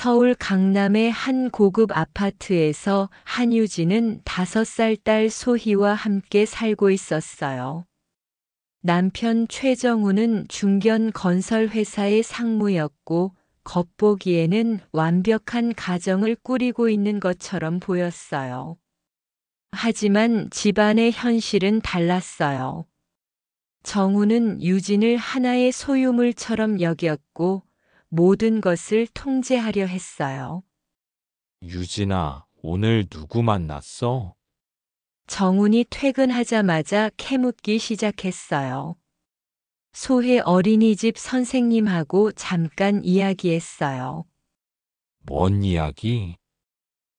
서울 강남의 한 고급 아파트에서 한유진은 5살 딸 소희와 함께 살고 있었어요. 남편 최정우는 중견 건설 회사의 상무였고 겉보기에는 완벽한 가정을 꾸리고 있는 것처럼 보였어요. 하지만 집안의 현실은 달랐어요. 정우는 유진을 하나의 소유물처럼 여겼고 모든 것을 통제하려 했어요. 유진아, 오늘 누구 만났어? 정훈이 퇴근하자마자 캐묻기 시작했어요. 소혜 어린이집 선생님하고 잠깐 이야기했어요. 뭔 이야기?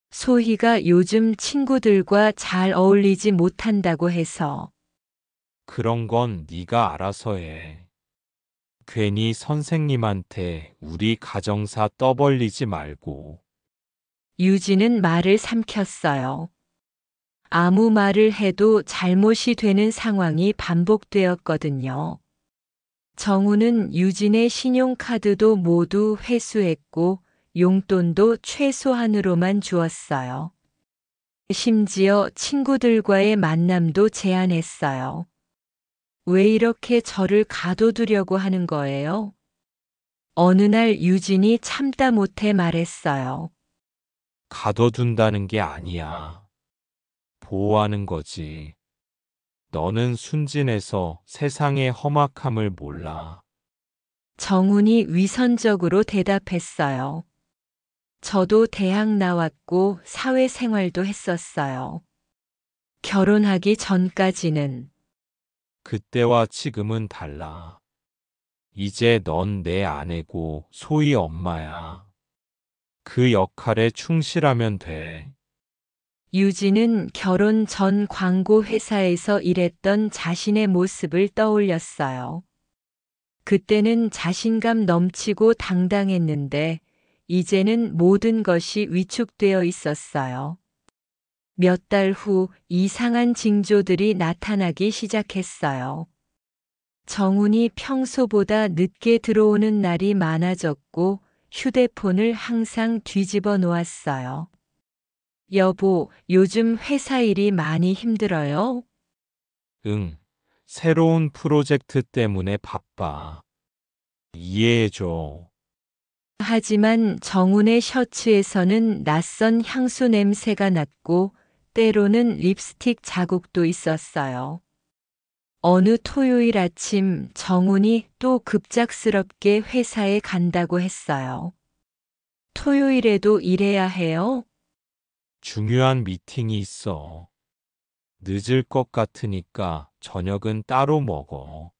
소희가 요즘 친구들과 잘 어울리지 못한다고 해서. 그런 건 네가 알아서 해. 괜히 선생님한테 우리 가정사 떠벌리지 말고. 유진은 말을 삼켰어요. 아무 말을 해도 잘못이 되는 상황이 반복되었거든요. 정우는 유진의 신용카드도 모두 회수했고 용돈도 최소한으로만 주었어요. 심지어 친구들과의 만남도 제한했어요. 왜 이렇게 저를 가둬두려고 하는 거예요? 어느 날 유진이 참다 못해 말했어요. 가둬둔다는 게 아니야. 보호하는 거지. 너는 순진해서 세상의 험악함을 몰라. 정훈이 위선적으로 대답했어요. 저도 대학 나왔고 사회생활도 했었어요. 결혼하기 전까지는. 그때와 지금은 달라. 이제 넌 내 아내고 소희 엄마야. 그 역할에 충실하면 돼. 유진은 결혼 전 광고 회사에서 일했던 자신의 모습을 떠올렸어요. 그때는 자신감 넘치고 당당했는데 이제는 모든 것이 위축되어 있었어요. 몇 달 후 이상한 징조들이 나타나기 시작했어요. 정훈이 평소보다 늦게 들어오는 날이 많아졌고 휴대폰을 항상 뒤집어 놓았어요. 여보, 요즘 회사 일이 많이 힘들어요? 응. 새로운 프로젝트 때문에 바빠. 이해해줘. 하지만 정훈의 셔츠에서는 낯선 향수 냄새가 났고 때로는 립스틱 자국도 있었어요. 어느 토요일 아침 정훈이 또 급작스럽게 회사에 간다고 했어요. 토요일에도 일해야 해요? 중요한 미팅이 있어. 늦을 것 같으니까 저녁은 따로 먹어.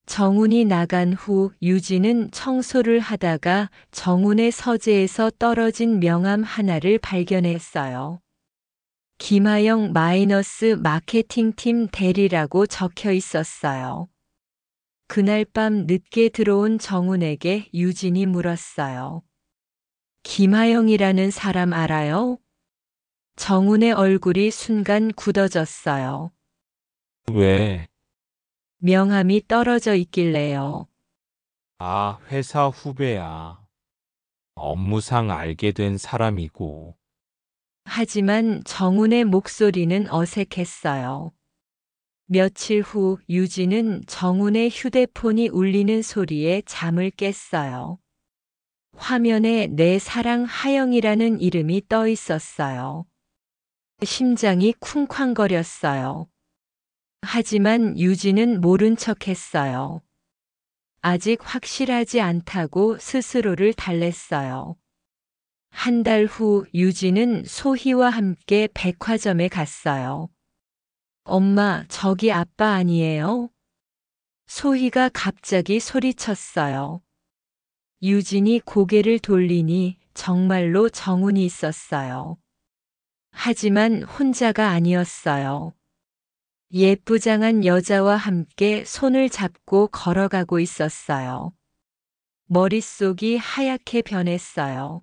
정훈이 나간 후 유진은 청소를 하다가 정훈의 서재에서 떨어진 명함 하나를 발견했어요. 김하영 마이너스 마케팅팀 대리라고 적혀 있었어요. 그날 밤 늦게 들어온 정훈에게 유진이 물었어요. 김하영이라는 사람 알아요? 정훈의 얼굴이 순간 굳어졌어요. 왜? 명함이 떨어져 있길래요. 아, 회사 후배야. 업무상 알게 된 사람이고. 하지만 정훈의 목소리는 어색했어요. 며칠 후 유진은 정훈의 휴대폰이 울리는 소리에 잠을 깼어요. 화면에 내 사랑 하영이라는 이름이 떠 있었어요. 심장이 쿵쾅거렸어요. 하지만 유진은 모른 척 했어요. 아직 확실하지 않다고 스스로를 달랬어요. 한 달 후 유진은 소희와 함께 백화점에 갔어요. 엄마, 저기 아빠 아니에요? 소희가 갑자기 소리쳤어요. 유진이 고개를 돌리니 정말로 정훈이 있었어요. 하지만 혼자가 아니었어요. 예쁘장한 여자와 함께 손을 잡고 걸어가고 있었어요. 머릿속이 하얗게 변했어요.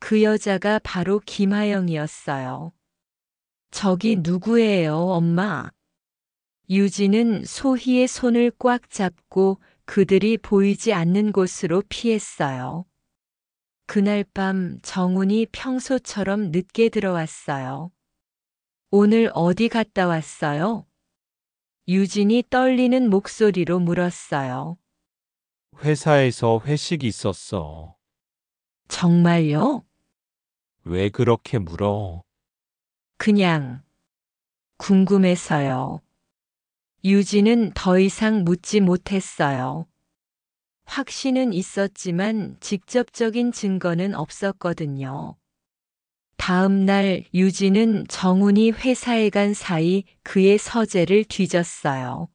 그 여자가 바로 김하영이었어요. 저기 누구예요, 엄마? 유진은 소희의 손을 꽉 잡고 그들이 보이지 않는 곳으로 피했어요. 그날 밤 정훈이 평소처럼 늦게 들어왔어요. 오늘 어디 갔다 왔어요? 유진이 떨리는 목소리로 물었어요. 회사에서 회식 있었어. 정말요? 왜 그렇게 물어? 그냥 궁금해서요. 유진은 더 이상 묻지 못했어요. 확신은 있었지만 직접적인 증거는 없었거든요. 다음 날 유진은 정훈이 회사에 간 사이 그의 서재를 뒤졌어요.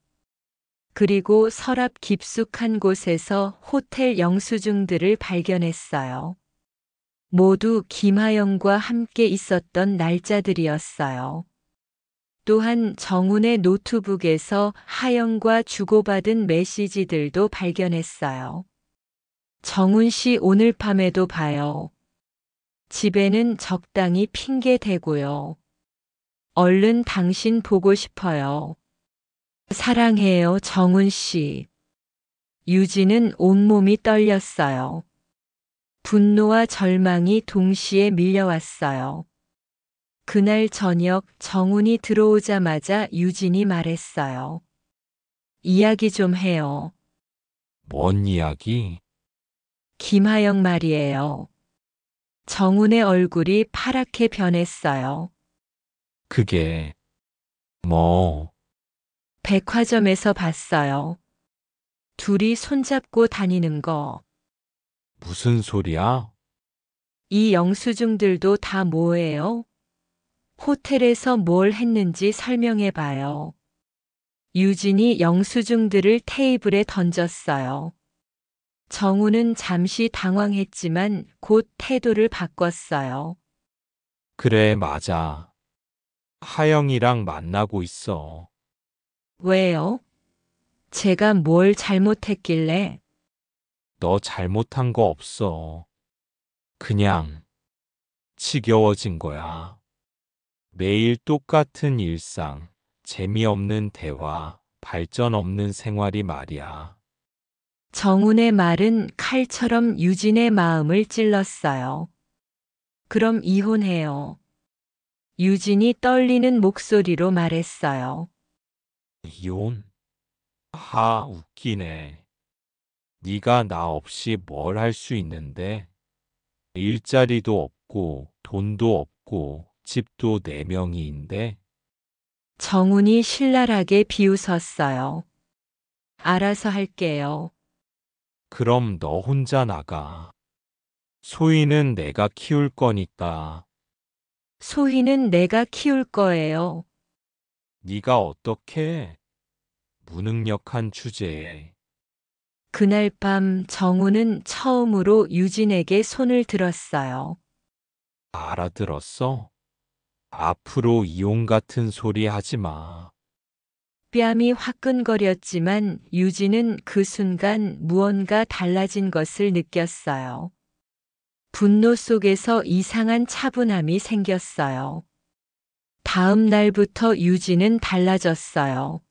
그리고 서랍 깊숙한 곳에서 호텔 영수증들을 발견했어요. 모두 김하영과 함께 있었던 날짜들이었어요. 또한 정훈의 노트북에서 하영과 주고받은 메시지들도 발견했어요. 정훈 씨 오늘 밤에도 봐요. 집에는 적당히 핑계 대고요. 얼른 당신 보고 싶어요. 사랑해요, 정훈 씨. 유진은 온몸이 떨렸어요. 분노와 절망이 동시에 밀려왔어요. 그날 저녁 정훈이 들어오자마자 유진이 말했어요. 이야기 좀 해요. 뭔 이야기? 김하영 말이에요. 정훈의 얼굴이 파랗게 변했어요. 그게, 뭐, 백화점에서 봤어요. 둘이 손잡고 다니는 거. 무슨 소리야? 이 영수증들도 다 뭐예요? 호텔에서 뭘 했는지 설명해 봐요. 유진이 영수증들을 테이블에 던졌어요. 정우는 잠시 당황했지만 곧 태도를 바꿨어요. 그래, 맞아. 하영이랑 만나고 있어. 왜요? 제가 뭘 잘못했길래? 너 잘못한 거 없어. 그냥, 지겨워진 거야. 매일 똑같은 일상, 재미없는 대화, 발전 없는 생활이 말이야. 정훈의 말은 칼처럼 유진의 마음을 찔렀어요. 그럼 이혼해요. 유진이 떨리는 목소리로 말했어요. 이혼? 웃기네. 네가 나 없이 뭘 할 수 있는데? 일자리도 없고, 돈도 없고, 집도 네 명이인데? 정훈이 신랄하게 비웃었어요. 알아서 할게요. 그럼 너 혼자 나가. 소희는 내가 키울 거니까. 소희는 내가 키울 거예요. 네가 어떻게? 무능력한 주제에. 그날 밤 정우는 처음으로 유진에게 손을 들었어요. 알아들었어? 앞으로 이혼 같은 소리 하지 마. 뺨이 화끈거렸지만 유진은 그 순간 무언가 달라진 것을 느꼈어요. 분노 속에서 이상한 차분함이 생겼어요. 다음 날부터 유진은 달라졌어요.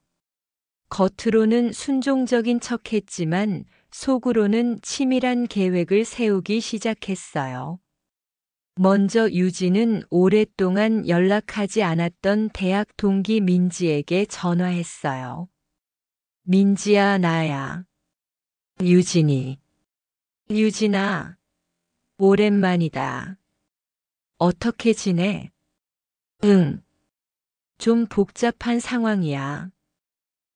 겉으로는 순종적인 척했지만 속으로는 치밀한 계획을 세우기 시작했어요. 먼저 유진은 오랫동안 연락하지 않았던 대학 동기 민지에게 전화했어요. 민지야, 나야. 유진이. 유진아, 오랜만이다. 어떻게 지내? 응. 좀 복잡한 상황이야.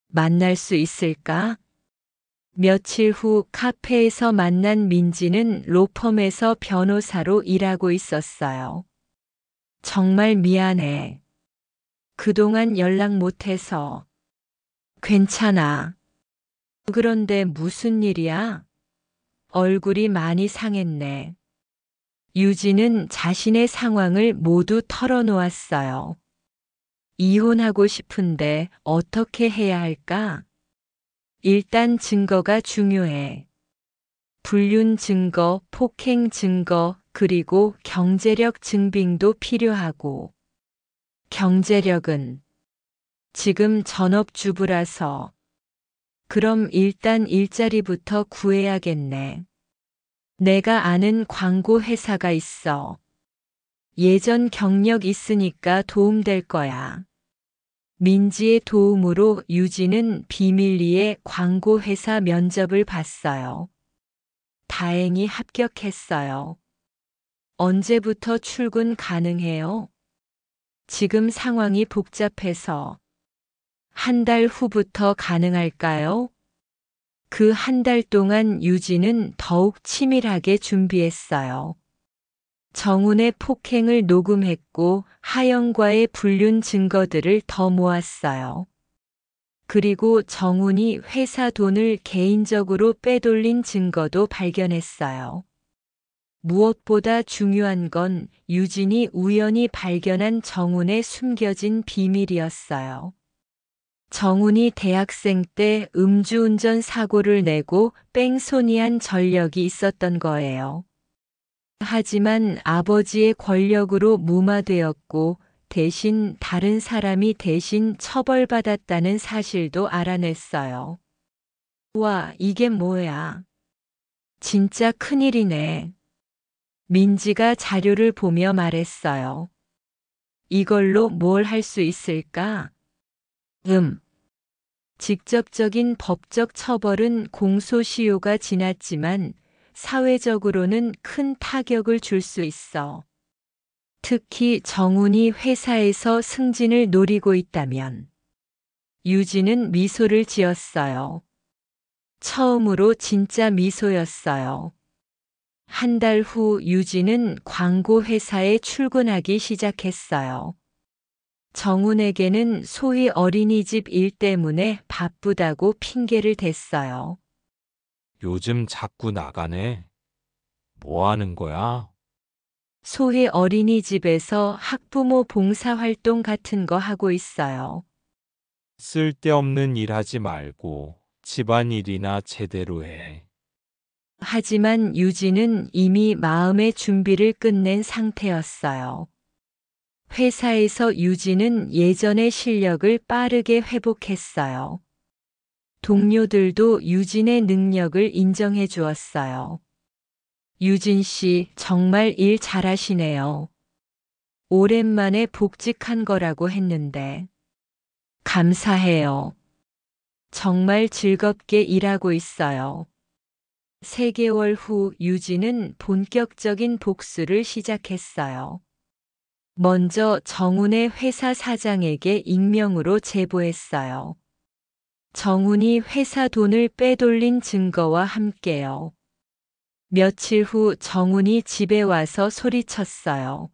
만날 수 있을까? 며칠 후 카페에서 만난 민지는 로펌에서 변호사로 일하고 있었어요. 정말 미안해. 그동안 연락 못해서. 괜찮아. 그런데 무슨 일이야? 얼굴이 많이 상했네. 유진은 자신의 상황을 모두 털어놓았어요. 이혼하고 싶은데 어떻게 해야 할까? 일단 증거가 중요해. 불륜 증거, 폭행 증거, 그리고 경제력 증빙도 필요하고. 경제력은 지금 전업주부라서. 그럼 일단 일자리부터 구해야겠네. 내가 아는 광고 회사가 있어. 예전 경력 있으니까 도움될 거야. 민지의 도움으로 유진은 비밀리에 광고 회사 면접을 봤어요. 다행히 합격했어요. 언제부터 출근 가능해요? 지금 상황이 복잡해서. 한 달 후부터 가능할까요? 그 한 달 동안 유진은 더욱 치밀하게 준비했어요. 정훈의 폭행을 녹음했고 하영과의 불륜 증거들을 더 모았어요. 그리고 정훈이 회사 돈을 개인적으로 빼돌린 증거도 발견했어요. 무엇보다 중요한 건 유진이 우연히 발견한 정훈의 숨겨진 비밀이었어요. 정훈이 대학생 때 음주운전 사고를 내고 뺑소니한 전력이 있었던 거예요. 하지만 아버지의 권력으로 무마되었고 대신 다른 사람이 대신 처벌받았다는 사실도 알아냈어요. 와, 이게 뭐야? 진짜 큰일이네. 민지가 자료를 보며 말했어요. 이걸로 뭘 할 수 있을까? 직접적인 법적 처벌은 공소시효가 지났지만 사회적으로는 큰 타격을 줄 수 있어. 특히 정훈이 회사에서 승진을 노리고 있다면. 유진은 미소를 지었어요. 처음으로 진짜 미소였어요. 한 달 후 유진은 광고 회사에 출근하기 시작했어요. 정훈에게는 소희 어린이집 일 때문에 바쁘다고 핑계를 댔어요. 요즘 자꾸 나가네. 뭐 하는 거야? 소희 어린이집에서 학부모 봉사활동 같은 거 하고 있어요. 쓸데없는 일 하지 말고 집안일이나 제대로 해. 하지만 유진은 이미 마음의 준비를 끝낸 상태였어요. 회사에서 유진은 예전의 실력을 빠르게 회복했어요. 동료들도 유진의 능력을 인정해 주었어요. 유진 씨, 정말 일 잘하시네요. 오랜만에 복직한 거라고 했는데. 감사해요. 정말 즐겁게 일하고 있어요. 3개월 후 유진은 본격적인 복수를 시작했어요. 먼저 정훈의 회사 사장에게 익명으로 제보했어요. 정훈이 회사 돈을 빼돌린 증거와 함께요. 며칠 후 정훈이 집에 와서 소리쳤어요.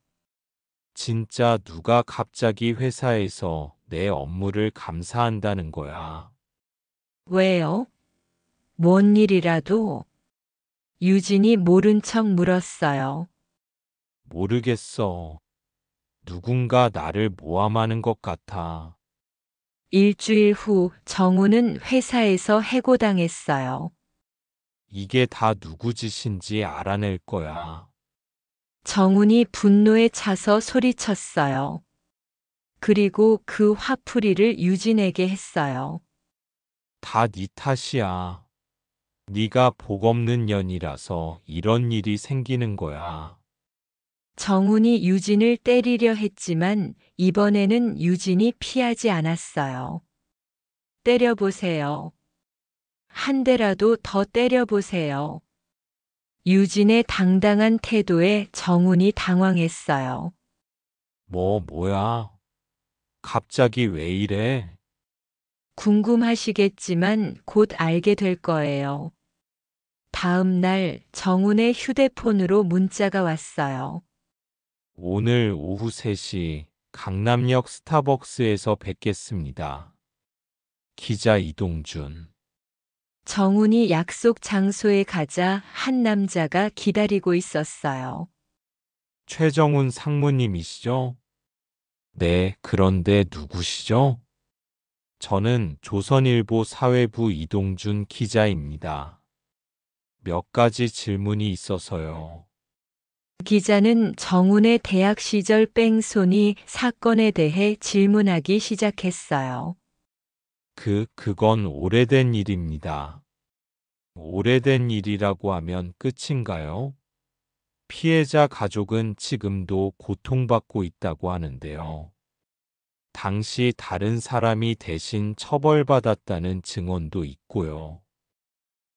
진짜 누가 갑자기 회사에서 내 업무를 감사한다는 거야. 왜요? 뭔 일이라도? 유진이 모른 척 물었어요. 모르겠어. 누군가 나를 모함하는 것 같아. 일주일 후 정우는 회사에서 해고당했어요. 이게 다 누구 짓인지 알아낼 거야. 정훈이 분노에 차서 소리쳤어요. 그리고 그 화풀이를 유진에게 했어요. 다 네 탓이야. 네가 복 없는 년이라서 이런 일이 생기는 거야. 정훈이 유진을 때리려 했지만 이번에는 유진이 피하지 않았어요. 때려보세요. 한 대라도 더 때려보세요. 유진의 당당한 태도에 정훈이 당황했어요. 뭐야? 갑자기 왜 이래? 궁금하시겠지만 곧 알게 될 거예요. 다음 날 정훈의 휴대폰으로 문자가 왔어요. 오늘 오후 3시 강남역 스타벅스에서 뵙겠습니다. 기자 이동준. 정훈이 약속 장소에 가자 한 남자가 기다리고 있었어요. 최정훈 상무님이시죠? 네, 그런데 누구시죠? 저는 조선일보 사회부 이동준 기자입니다. 몇 가지 질문이 있어서요. 기자는 정훈의 대학 시절 뺑소니 사건에 대해 질문하기 시작했어요. 그건 오래된 일입니다. 오래된 일이라고 하면 끝인가요? 피해자 가족은 지금도 고통받고 있다고 하는데요. 당시 다른 사람이 대신 처벌받았다는 증언도 있고요.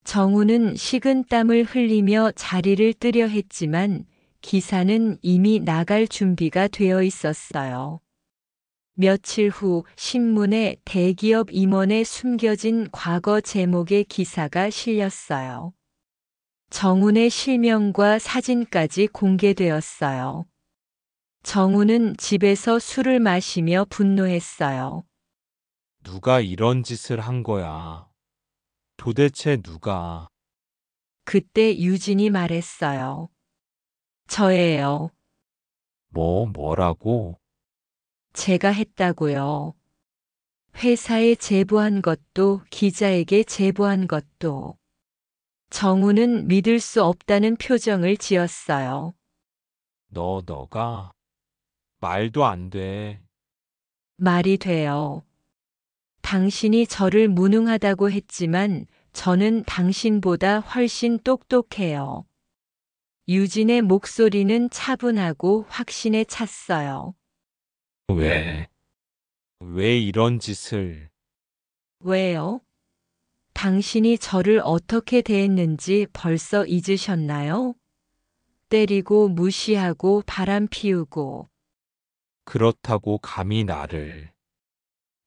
정우는 식은땀을 흘리며 자리를 뜨려 했지만 기사는 이미 나갈 준비가 되어 있었어요. 며칠 후 신문에 대기업 임원의 숨겨진 과거 제목의 기사가 실렸어요. 정운의 실명과 사진까지 공개되었어요. 정운은 집에서 술을 마시며 분노했어요. 누가 이런 짓을 한 거야? 도대체 누가? 그때 유진이 말했어요. 저예요. 뭐라고? 제가 했다고요. 회사에 제보한 것도 기자에게 제보한 것도. 정우는 믿을 수 없다는 표정을 지었어요. 너가? 말도 안 돼. 말이 돼요. 당신이 저를 무능하다고 했지만 저는 당신보다 훨씬 똑똑해요. 유진의 목소리는 차분하고 확신에 찼어요. 왜? 왜 이런 짓을? 왜요? 당신이 저를 어떻게 대했는지 벌써 잊으셨나요? 때리고 무시하고 바람 피우고. 그렇다고 감히 나를.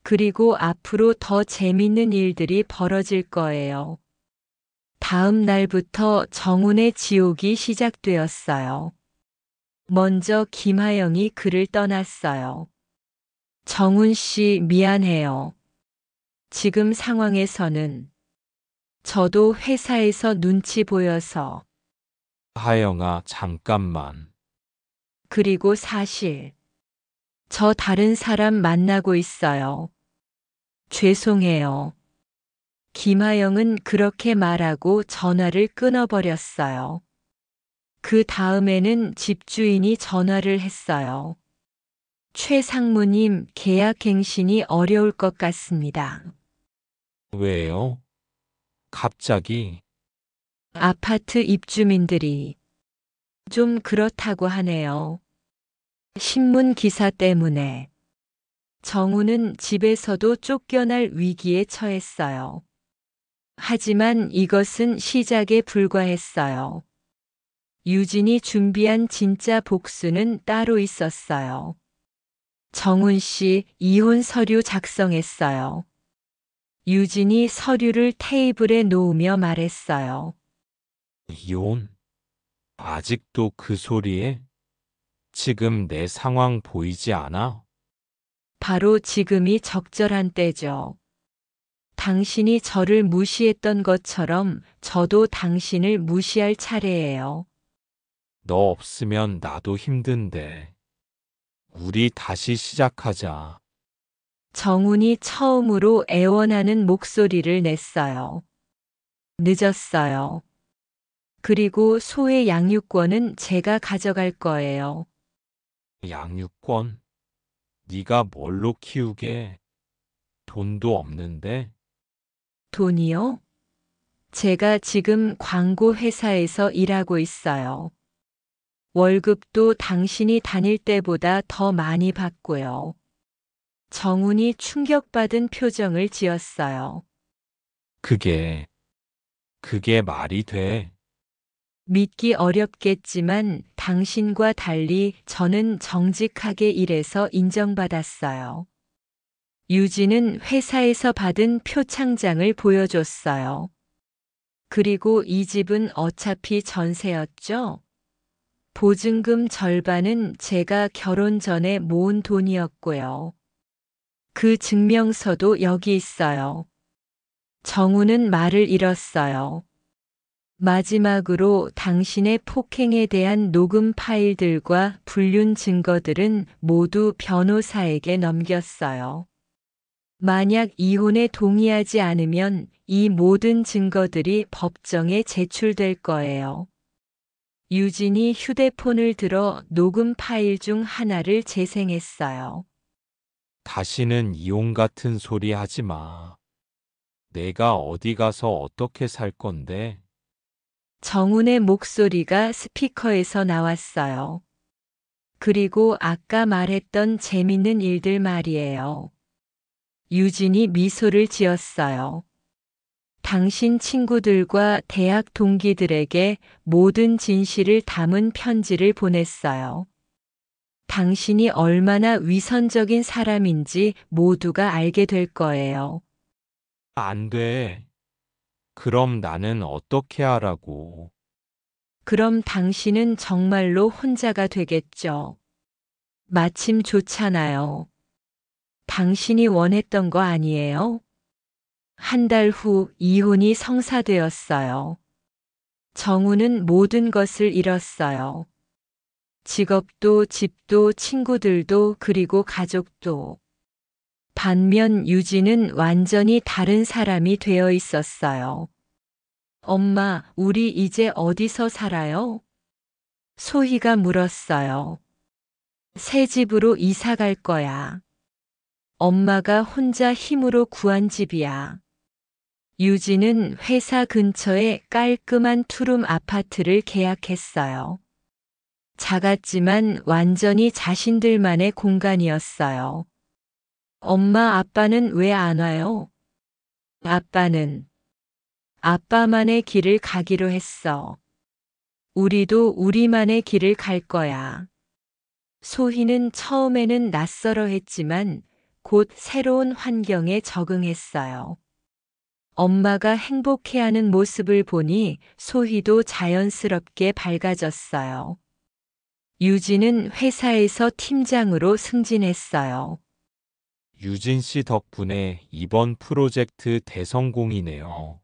그리고 앞으로 더 재밌는 일들이 벌어질 거예요. 다음 날부터 정운의 지옥이 시작되었어요. 먼저 김하영이 그를 떠났어요. 정운 씨 미안해요. 지금 상황에서는 저도 회사에서 눈치 보여서. 하영아, 잠깐만. 그리고 사실 저 다른 사람 만나고 있어요. 죄송해요. 김하영은 그렇게 말하고 전화를 끊어버렸어요. 그 다음에는 집주인이 전화를 했어요. 최 상무님 계약갱신이 어려울 것 같습니다. 왜요? 갑자기? 아파트 입주민들이 좀 그렇다고 하네요. 신문 기사 때문에. 정우는 집에서도 쫓겨날 위기에 처했어요. 하지만 이것은 시작에 불과했어요. 유진이 준비한 진짜 복수는 따로 있었어요. 정훈 씨 이혼 서류 작성했어요. 유진이 서류를 테이블에 놓으며 말했어요. 이혼? 아직도 그 소리에? 지금 내 상황 보이지 않아? 바로 지금이 적절한 때죠. 당신이 저를 무시했던 것처럼 저도 당신을 무시할 차례예요. 너 없으면 나도 힘든데. 우리 다시 시작하자. 정훈이 처음으로 애원하는 목소리를 냈어요. 늦었어요. 그리고 소의 양육권은 제가 가져갈 거예요. 양육권? 네가 뭘로 키우게? 돈도 없는데? 돈이요? 제가 지금 광고 회사에서 일하고 있어요. 월급도 당신이 다닐 때보다 더 많이 받고요. 정훈이 충격받은 표정을 지었어요. 그게 말이 돼? 믿기 어렵겠지만 당신과 달리 저는 정직하게 일해서 인정받았어요. 유진은 회사에서 받은 표창장을 보여줬어요. 그리고 이 집은 어차피 전세였죠? 보증금 절반은 제가 결혼 전에 모은 돈이었고요. 그 증명서도 여기 있어요. 정우는 말을 잃었어요. 마지막으로 당신의 폭행에 대한 녹음 파일들과 불륜 증거들은 모두 변호사에게 넘겼어요. 만약 이혼에 동의하지 않으면 이 모든 증거들이 법정에 제출될 거예요. 유진이 휴대폰을 들어 녹음 파일 중 하나를 재생했어요. 다시는 이혼 같은 소리 하지 마. 내가 어디 가서 어떻게 살 건데? 정훈의 목소리가 스피커에서 나왔어요. 그리고 아까 말했던 재밌는 일들 말이에요. 유진이 미소를 지었어요. 당신 친구들과 대학 동기들에게 모든 진실을 담은 편지를 보냈어요. 당신이 얼마나 위선적인 사람인지 모두가 알게 될 거예요. 안 돼. 그럼 나는 어떻게 하라고? 그럼 당신은 정말로 혼자가 되겠죠. 마침 좋잖아요. 당신이 원했던 거 아니에요? 한 달 후 이혼이 성사되었어요. 정우는 모든 것을 잃었어요. 직업도 집도 친구들도 그리고 가족도. 반면 유진은 완전히 다른 사람이 되어 있었어요. 엄마, 우리 이제 어디서 살아요? 소희가 물었어요. 새 집으로 이사 갈 거야. 엄마가 혼자 힘으로 구한 집이야. 유진은 회사 근처에 깔끔한 투룸 아파트를 계약했어요. 작았지만 완전히 자신들만의 공간이었어요. 엄마, 아빠는 왜 안 와요? 아빠는 아빠만의 길을 가기로 했어. 우리도 우리만의 길을 갈 거야. 소희는 처음에는 낯설어 했지만 곧 새로운 환경에 적응했어요. 엄마가 행복해하는 모습을 보니 소희도 자연스럽게 밝아졌어요. 유진은 회사에서 팀장으로 승진했어요. 유진 씨 덕분에 이번 프로젝트 대성공이네요.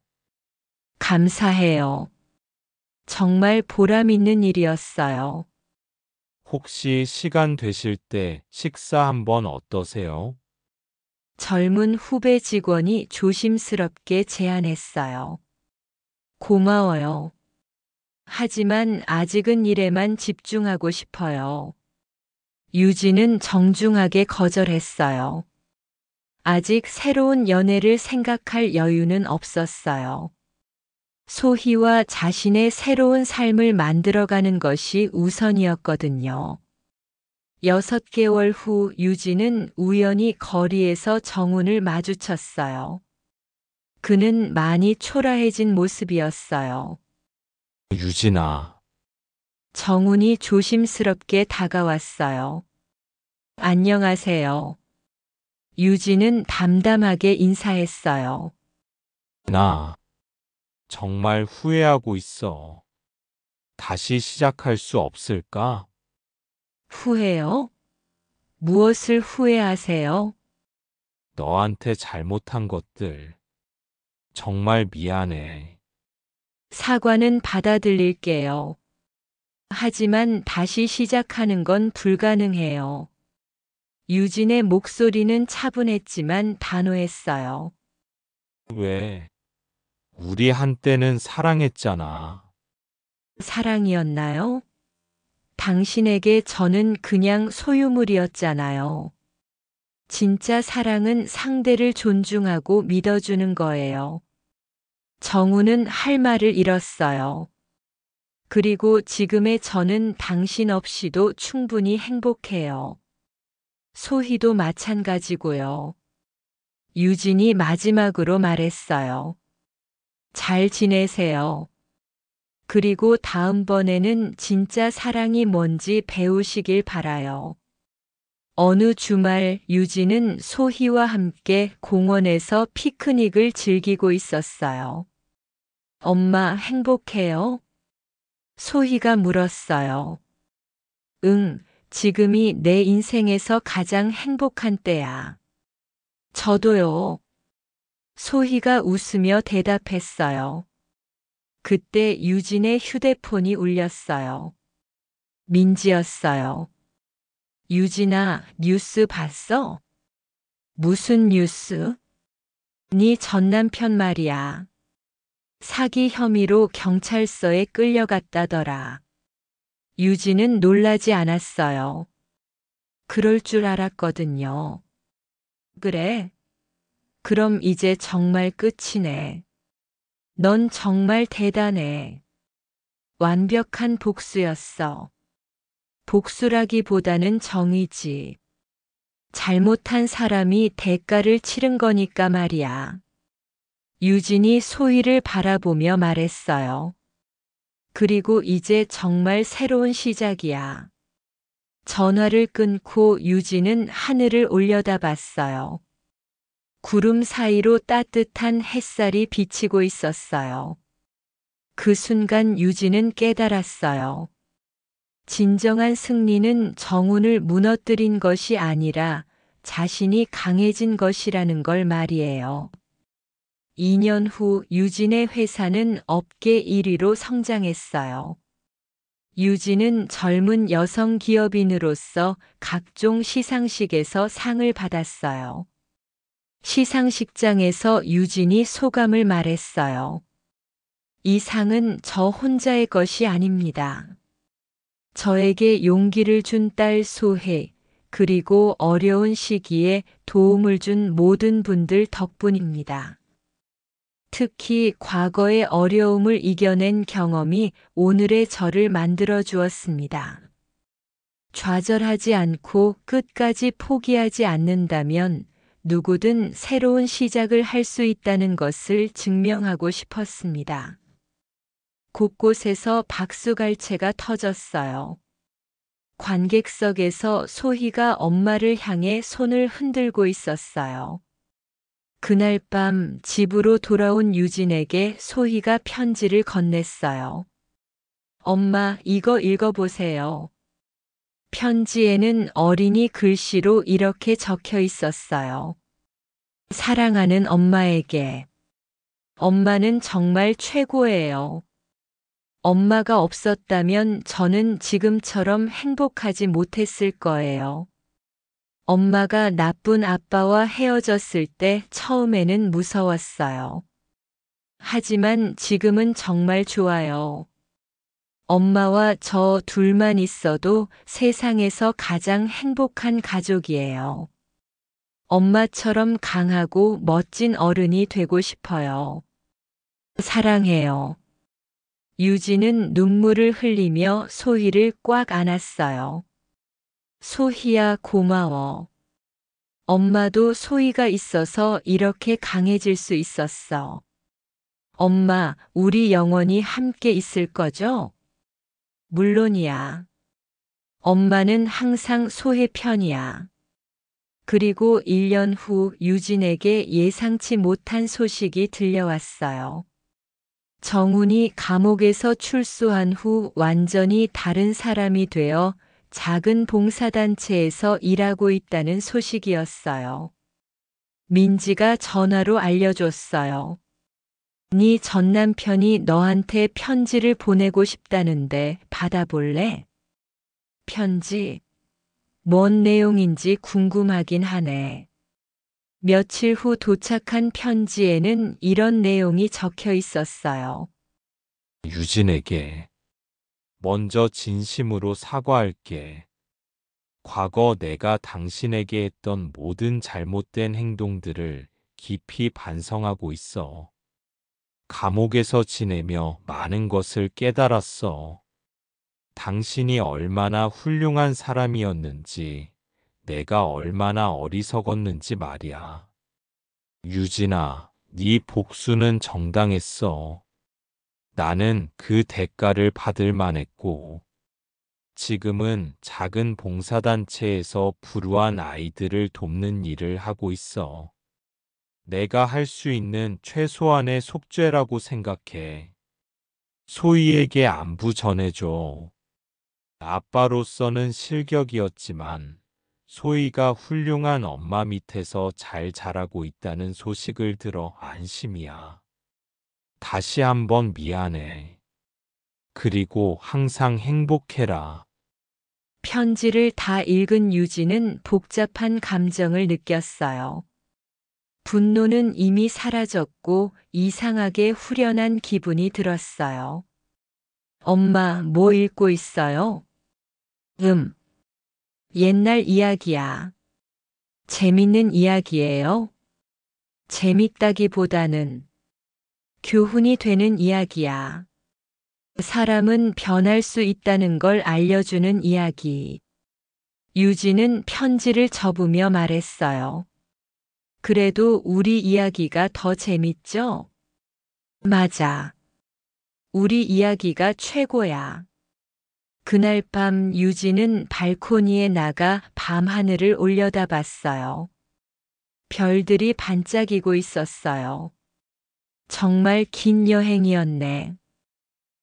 감사해요. 정말 보람 있는 일이었어요. 혹시 시간 되실 때 식사 한번 어떠세요? 젊은 후배 직원이 조심스럽게 제안했어요. 고마워요. 하지만 아직은 일에만 집중하고 싶어요. 유진은 정중하게 거절했어요. 아직 새로운 연애를 생각할 여유는 없었어요. 소희와 자신의 새로운 삶을 만들어가는 것이 우선이었거든요. 6개월 후 유진은 우연히 거리에서 정훈을 마주쳤어요. 그는 많이 초라해진 모습이었어요. 유진아, 정훈이 조심스럽게 다가왔어요. 안녕하세요. 유진은 담담하게 인사했어요. 나 정말 후회하고 있어. 다시 시작할 수 없을까? 후회요? 무엇을 후회하세요? 너한테 잘못한 것들. 정말 미안해. 사과는 받아들일게요. 하지만 다시 시작하는 건 불가능해요. 유진의 목소리는 차분했지만 단호했어요. 왜? 우리 한때는 사랑했잖아. 사랑이었나요? 당신에게 저는 그냥 소유물이었잖아요. 진짜 사랑은 상대를 존중하고 믿어주는 거예요. 정우는 할 말을 잃었어요. 그리고 지금의 저는 당신 없이도 충분히 행복해요. 소희도 마찬가지고요. 유진이 마지막으로 말했어요. 잘 지내세요. 그리고 다음번에는 진짜 사랑이 뭔지 배우시길 바라요. 어느 주말 유진은 소희와 함께 공원에서 피크닉을 즐기고 있었어요. 엄마 행복해요? 소희가 물었어요. 응, 지금이 내 인생에서 가장 행복한 때야. 저도요. 소희가 웃으며 대답했어요. 그때 유진의 휴대폰이 울렸어요. 민지였어요. 유진아, 뉴스 봤어? 무슨 뉴스? 네 전남편 말이야. 사기 혐의로 경찰서에 끌려갔다더라. 유진은 놀라지 않았어요. 그럴 줄 알았거든요. 그래? 그럼 이제 정말 끝이네. 넌 정말 대단해. 완벽한 복수였어. 복수라기보다는 정의지. 잘못한 사람이 대가를 치른 거니까 말이야. 유진이 소희를 바라보며 말했어요. 그리고 이제 정말 새로운 시작이야. 전화를 끊고 유진은 하늘을 올려다봤어요. 구름 사이로 따뜻한 햇살이 비치고 있었어요. 그 순간 유진은 깨달았어요. 진정한 승리는 정운을 무너뜨린 것이 아니라 자신이 강해진 것이라는 걸 말이에요. 2년 후 유진의 회사는 업계 1위로 성장했어요. 유진은 젊은 여성 기업인으로서 각종 시상식에서 상을 받았어요. 시상식장에서 유진이 소감을 말했어요. 이 상은 저 혼자의 것이 아닙니다. 저에게 용기를 준 딸 소혜, 그리고 어려운 시기에 도움을 준 모든 분들 덕분입니다. 특히 과거의 어려움을 이겨낸 경험이 오늘의 저를 만들어 주었습니다. 좌절하지 않고 끝까지 포기하지 않는다면 누구든 새로운 시작을 할 수 있다는 것을 증명하고 싶었습니다. 곳곳에서 박수갈채가 터졌어요. 관객석에서 소희가 엄마를 향해 손을 흔들고 있었어요. 그날 밤 집으로 돌아온 유진에게 소희가 편지를 건넸어요. 엄마, 이거 읽어보세요. 편지에는 어린이 글씨로 이렇게 적혀 있었어요. 사랑하는 엄마에게. 엄마는 정말 최고예요. 엄마가 없었다면 저는 지금처럼 행복하지 못했을 거예요. 엄마가 나쁜 아빠와 헤어졌을 때 처음에는 무서웠어요. 하지만 지금은 정말 좋아요. 엄마와 저 둘만 있어도 세상에서 가장 행복한 가족이에요. 엄마처럼 강하고 멋진 어른이 되고 싶어요. 사랑해요. 유진은 눈물을 흘리며 소희를 꽉 안았어요. 소희야, 고마워. 엄마도 소희가 있어서 이렇게 강해질 수 있었어. 엄마, 우리 영원히 함께 있을 거죠? 물론이야. 엄마는 항상 소희 편이야. 그리고 1년 후 유진에게 예상치 못한 소식이 들려왔어요. 정운이 감옥에서 출소한 후 완전히 다른 사람이 되어 작은 봉사단체에서 일하고 있다는 소식이었어요. 민지가 전화로 알려줬어요. 네 전 남편이 너한테 편지를 보내고 싶다는데 받아볼래? 편지? 뭔 내용인지 궁금하긴 하네. 며칠 후 도착한 편지에는 이런 내용이 적혀 있었어요. 유진에게 먼저 진심으로 사과할게. 과거 내가 당신에게 했던 모든 잘못된 행동들을 깊이 반성하고 있어. 감옥에서 지내며 많은 것을 깨달았어. 당신이 얼마나 훌륭한 사람이었는지, 내가 얼마나 어리석었는지 말이야. 유진아, 네 복수는 정당했어. 나는 그 대가를 받을 만했고, 지금은 작은 봉사단체에서 불우한 아이들을 돕는 일을 하고 있어. 내가 할 수 있는 최소한의 속죄라고 생각해. 소희에게 안부 전해줘. 아빠로서는 실격이었지만 소희가 훌륭한 엄마 밑에서 잘 자라고 있다는 소식을 들어 안심이야. 다시 한번 미안해. 그리고 항상 행복해라. 편지를 다 읽은 유진은 복잡한 감정을 느꼈어요. 분노는 이미 사라졌고 이상하게 후련한 기분이 들었어요. 엄마, 뭐 읽고 있어요? 옛날 이야기야. 재밌는 이야기예요? 재밌다기보다는 교훈이 되는 이야기야. 사람은 변할 수 있다는 걸 알려주는 이야기. 유진은 편지를 접으며 말했어요. 그래도 우리 이야기가 더 재밌죠? 맞아. 우리 이야기가 최고야. 그날 밤 유진은 발코니에 나가 밤하늘을 올려다봤어요. 별들이 반짝이고 있었어요. 정말 긴 여행이었네.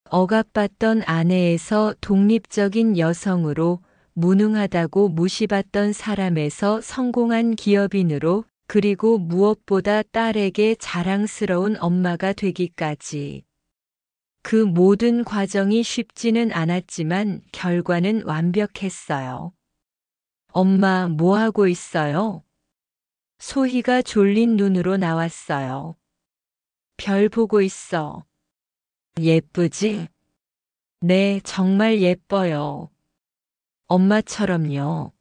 억압받던 아내에서 독립적인 여성으로, 무능하다고 무시받던 사람에서 성공한 기업인으로, 그리고 무엇보다 딸에게 자랑스러운 엄마가 되기까지. 그 모든 과정이 쉽지는 않았지만 결과는 완벽했어요. 엄마, 뭐 하고 있어요? 소희가 졸린 눈으로 나왔어요. 별 보고 있어. 예쁘지? 네, 정말 예뻐요. 엄마처럼요.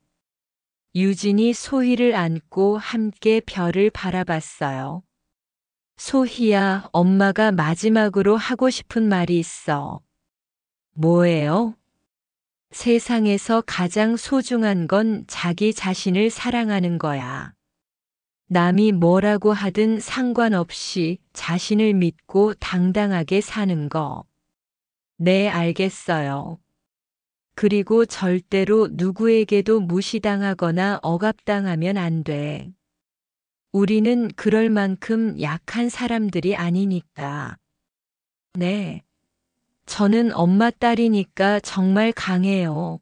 유진이 소희를 안고 함께 별을 바라봤어요. 소희야, 엄마가 마지막으로 하고 싶은 말이 있어. 뭐예요? 세상에서 가장 소중한 건 자기 자신을 사랑하는 거야. 남이 뭐라고 하든 상관없이 자신을 믿고 당당하게 사는 거. 네, 알겠어요. 그리고 절대로 누구에게도 무시당하거나 억압당하면 안 돼. 우리는 그럴 만큼 약한 사람들이 아니니까. 네. 저는 엄마 딸이니까 정말 강해요.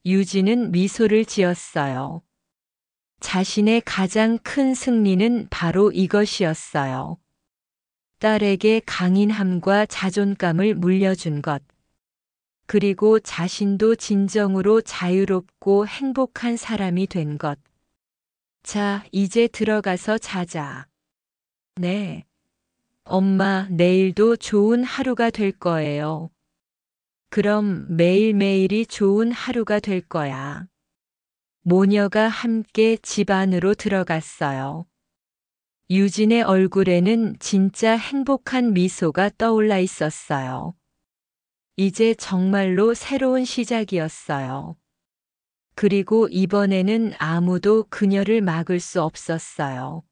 유진은 미소를 지었어요. 자신의 가장 큰 승리는 바로 이것이었어요. 딸에게 강인함과 자존감을 물려준 것. 그리고 자신도 진정으로 자유롭고 행복한 사람이 된 것. 자, 이제 들어가서 자자. 네. 엄마, 내일도 좋은 하루가 될 거예요. 그럼 매일매일이 좋은 하루가 될 거야. 모녀가 함께 집 안으로 들어갔어요. 유진의 얼굴에는 진짜 행복한 미소가 떠올라 있었어요. 이제 정말로 새로운 시작이었어요. 그리고 이번에는 아무도 그녀를 막을 수 없었어요.